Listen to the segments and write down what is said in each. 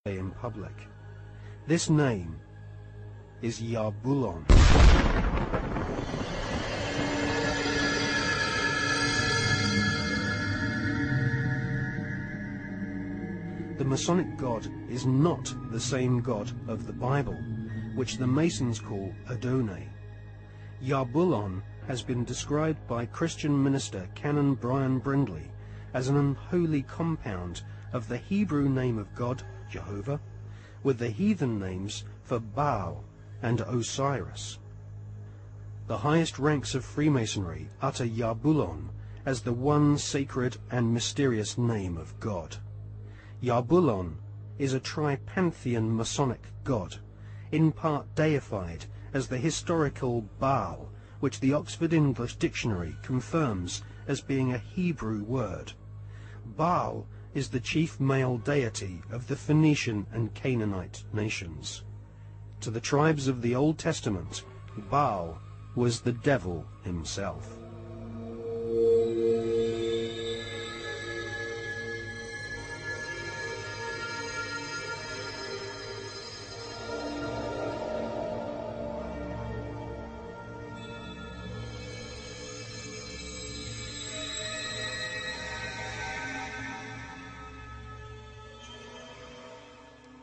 in public. This name is Jah-Bu-Lon. The Masonic God is not the same God of the Bible, which the Masons call Adonai. Jah-Bu-Lon has been described by Christian minister Canon Brian Brindley as an unholy compound of the Hebrew name of God, Jehovah, with the heathen names for Baal and Osiris. The highest ranks of Freemasonry utter Jah-Bu-Lon as the one sacred and mysterious name of God. Jah-Bu-Lon is a tripantheon Masonic god, in part deified as the historical Baal, which the Oxford English Dictionary confirms as being a Hebrew word. Baal is the chief male deity of the Phoenician and Canaanite nations. To the tribes of the Old Testament, Baal was the devil himself.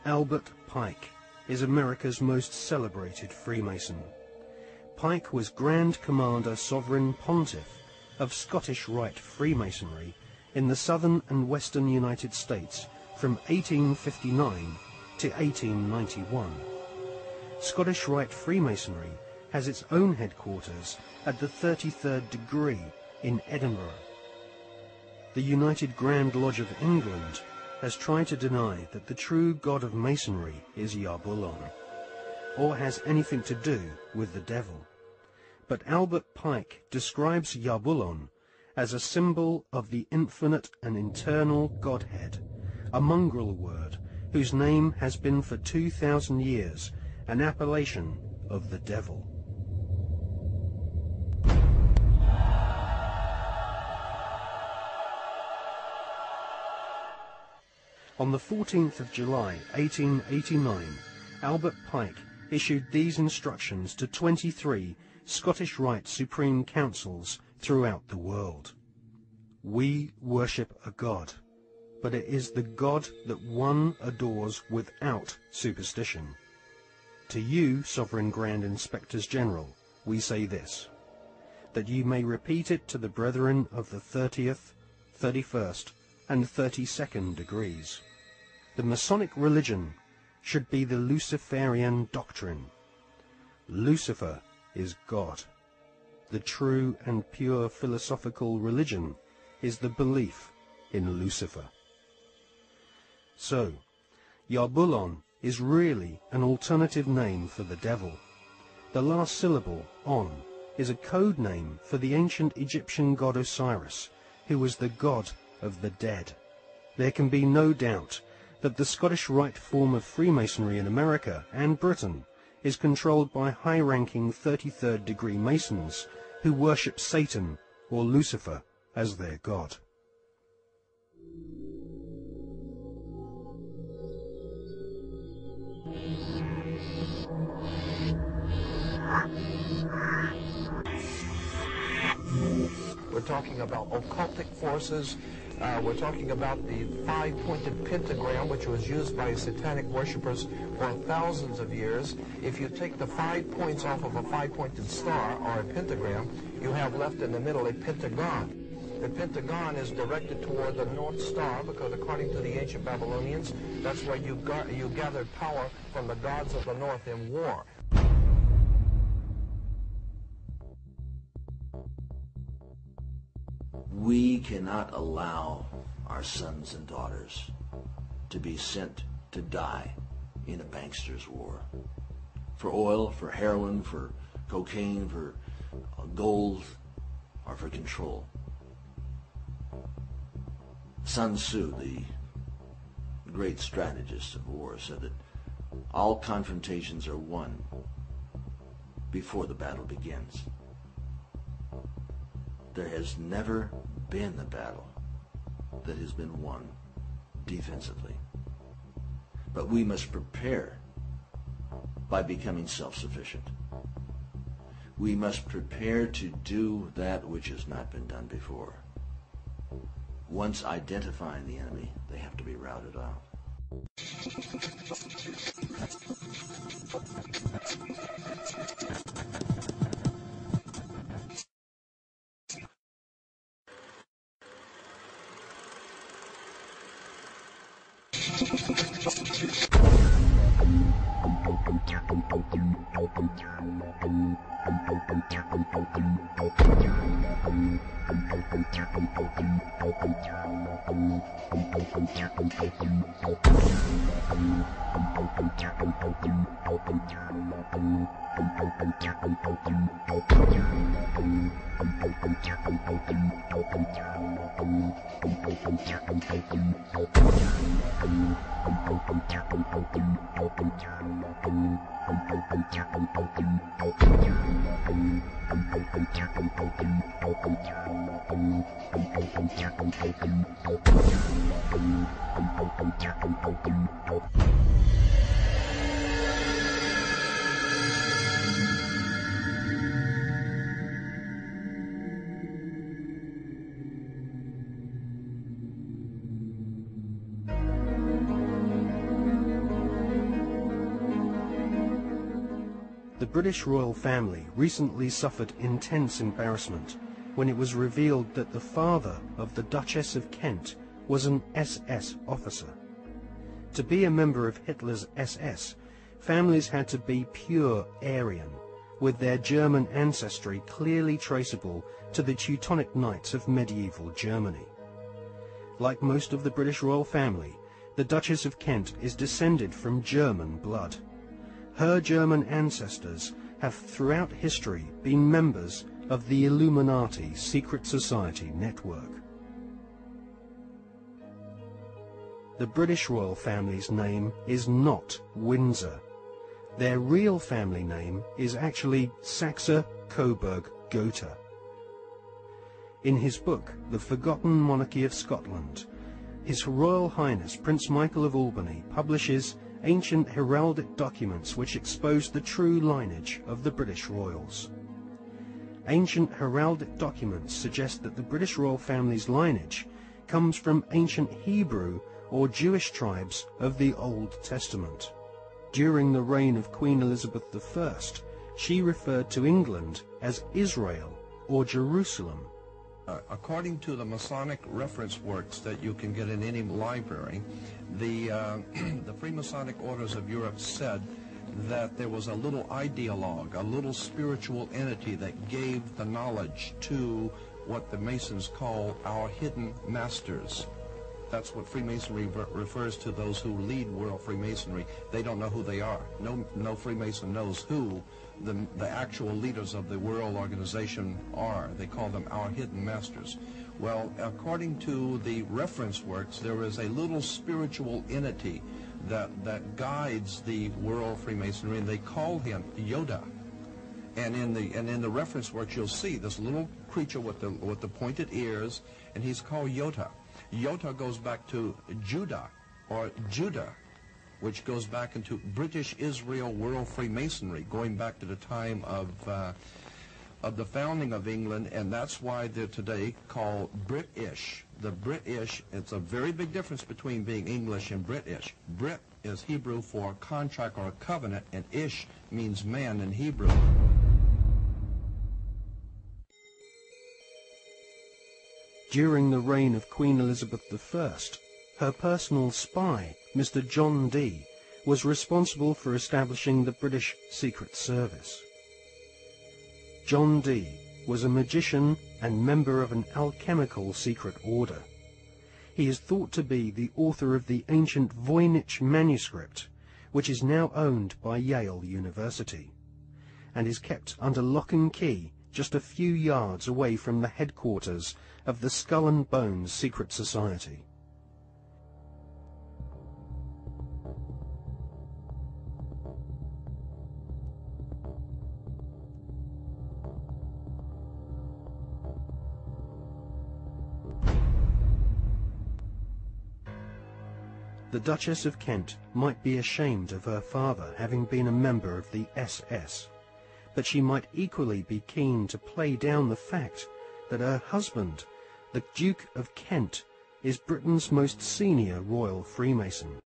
Albert Pike is America's most celebrated Freemason. Pike was Grand Commander Sovereign Pontiff of Scottish Rite Freemasonry in the southern and western United States from 1859 to 1891. Scottish Rite Freemasonry has its own headquarters at the 33rd degree in Edinburgh. The United Grand Lodge of England has tried to deny that the true god of Masonry is Jah-Bu-Lon, or has anything to do with the devil. But Albert Pike describes Jah-Bu-Lon as a symbol of the infinite and eternal Godhead, a mongrel word whose name has been for 2,000 years an appellation of the devil. On the 14th of July, 1889, Albert Pike issued these instructions to 23 Scottish Rite Supreme Councils throughout the world. We worship a God, but it is the God that one adores without superstition. To you, Sovereign Grand Inspectors General, we say this, that you may repeat it to the brethren of the 30th, 31st, and 32nd degrees. The Masonic religion should be the Luciferian doctrine. Lucifer is God. The true and pure philosophical religion is the belief in Lucifer. So, Jah-Bu-Lon is really an alternative name for the devil. The last syllable, on, is a code name for the ancient Egyptian god Osiris, who was the god of the dead. There can be no doubt that the Scottish Rite form of Freemasonry in America and Britain is controlled by high-ranking 33rd degree Masons who worship Satan or Lucifer as their god. We're talking about occultic forces. We're talking about the five-pointed pentagram, which was used by satanic worshippers for thousands of years. If you take the 5 points off of a five-pointed star or a pentagram, you have left in the middle a pentagon. The pentagon is directed toward the North Star because, according to the ancient Babylonians, that's where you gathered power from the gods of the North in war. We cannot allow our sons and daughters to be sent to die in a bankster's war. For oil, for heroin, for cocaine, for gold, or for control. Sun Tzu, the great strategist of war, said that all confrontations are won before the battle begins. There has never been a battle that has been won defensively. But we must prepare by becoming self-sufficient. We must prepare to do that which has not been done before. Once identifying the enemy, they have to be routed out. The British royal family recently suffered intense embarrassment when it was revealed that the father of the Duchess of Kent was an SS officer. To be a member of Hitler's SS, families had to be pure Aryan, with their German ancestry clearly traceable to the Teutonic Knights of medieval Germany. Like most of the British royal family, the Duchess of Kent is descended from German blood. Her German ancestors have throughout history been members of the Illuminati secret society network. The British royal family's name is not Windsor. Their real family name is actually Saxe-Coburg-Gotha. In his book, The Forgotten Monarchy of Scotland, His Royal Highness Prince Michael of Albany publishes ancient heraldic documents which expose the true lineage of the British royals. Ancient heraldic documents suggest that the British royal family's lineage comes from ancient Hebrew or Jewish tribes of the Old Testament. During the reign of Queen Elizabeth I, she referred to England as Israel or Jerusalem. According to the Masonic reference works that you can get in any library, the Freemasonic Orders of Europe said that there was a little ideologue, a little spiritual entity that gave the knowledge to what the Masons call our hidden masters. That's what Freemasonry refers to those who lead world Freemasonry. They don't know who they are. No Freemason knows who the actual leaders of the world organization are. They call them our hidden masters. Well, according to the reference works, there is a little spiritual entity that guides the world Freemasonry, and they call him Yoda. And in the reference works, you'll see this little creature with the pointed ears, and he's called Yota. Yota goes back to Judah, or Judah, which goes back into British Israel World Freemasonry, going back to the time of the founding of England, and that's why they're today called British. The British, it's a very big difference between being English and British. Brit is Hebrew for contract or covenant, and Ish means man in Hebrew. During the reign of Queen Elizabeth I, her personal spy, Mr. John Dee, was responsible for establishing the British Secret Service. John Dee was a magician and member of an alchemical secret order. He is thought to be the author of the ancient Voynich manuscript, which is now owned by Yale University, and is kept under lock and key just a few yards away from the headquarters of the Skull and Bones Secret Society. The Duchess of Kent might be ashamed of her father having been a member of the SS, but she might equally be keen to play down the fact that her husband, the Duke of Kent, is Britain's most senior royal Freemason.